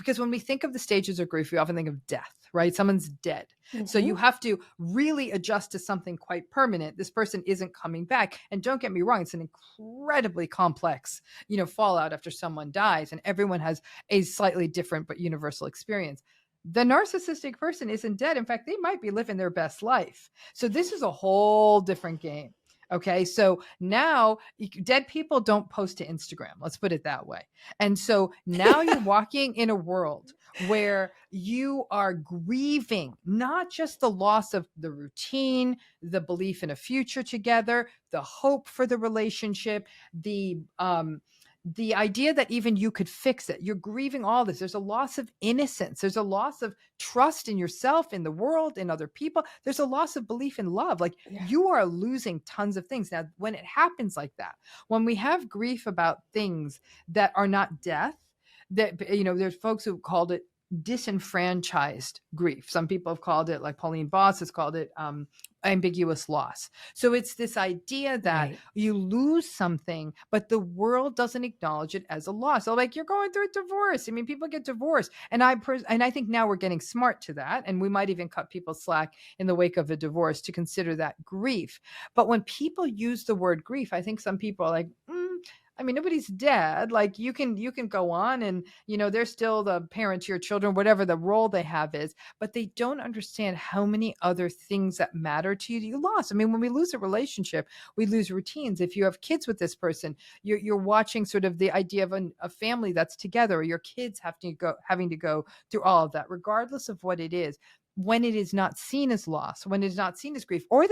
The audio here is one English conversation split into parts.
because when we think of the stages of grief, we often think of death, right? Someone's dead. So Mm-hmm. you have to really adjust to something quite permanent. This person isn't coming back. And don't get me wrong, it's an incredibly complex, fallout after someone dies, and everyone has a slightly different but universal experience. The narcissistic person isn't dead. In fact, they might be living their best life. So this is a whole different game. Okay. So now dead people don't post to Instagram. Let's put it that way. And so now you're walking in a world where you are grieving not just the loss of the routine, the belief in a future together, the hope for the relationship, the idea that even you could fix it. You're grieving all this. There's a loss of innocence. There's a loss of trust in yourself, in the world, in other people. There's a loss of belief in love. Like Yeah. you are losing tons of things. Now, when it happens like that, when we have grief about things that are not death, that, there's folks who called it disenfranchised grief. Some people have called it, like Pauline Boss has called it, ambiguous loss. So it's this idea that Right. you lose something, but the world doesn't acknowledge it as a loss. So like you're going through a divorce. I mean, people get divorced, and I think now we're getting smart to that, and we might even cut people slack in the wake of a divorce to consider that grief. But when people use the word grief, I think some people are like, I mean, nobody's dead. Like you can go on, and they're still the parent to your children, whatever the role they have is, but they don't understand how many other things that matter to you that you lost. I mean, when we lose a relationship, we lose routines. If you have kids with this person, you're watching sort of the idea of a family that's together, or your kids having to go through all of that, regardless of what it is. When it is not seen as loss, when it is not seen as grief, or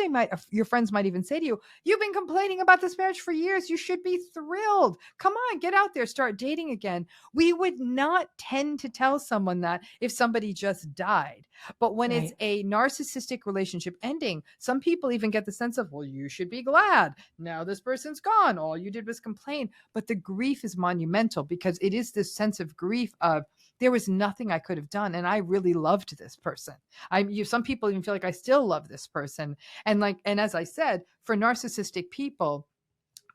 your friends might even say to you, "You've been complaining about this marriage for years. You should be thrilled. Come on, get out there, start dating again." We would not tend to tell someone that if somebody just died. But when it's Right. a narcissistic relationship ending, some people even get the sense of, well, you should be glad. Now this person's gone. All you did was complain. But the grief is monumental, because it is this sense of grief of, there was nothing I could have done, and I really loved this person. Some people even feel like I still love this person. And as I said, for narcissistic people,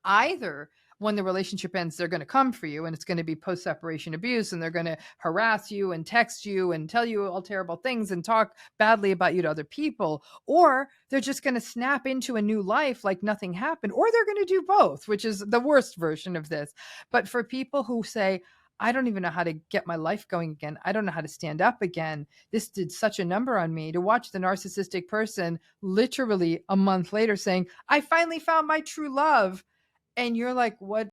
either when the relationship ends, they're going to come for you, and it's going to be post-separation abuse, and they're going to harass you and text you and tell you all terrible things and talk badly about you to other people, or they're just going to snap into a new life like nothing happened, or they're going to do both, which is the worst version of this. But for people who say, I don't even know how to get my life going again, I don't know how to stand up again, this did such a number on me, to watch the narcissistic person literally a month later saying, I finally found my true love. And you're like, what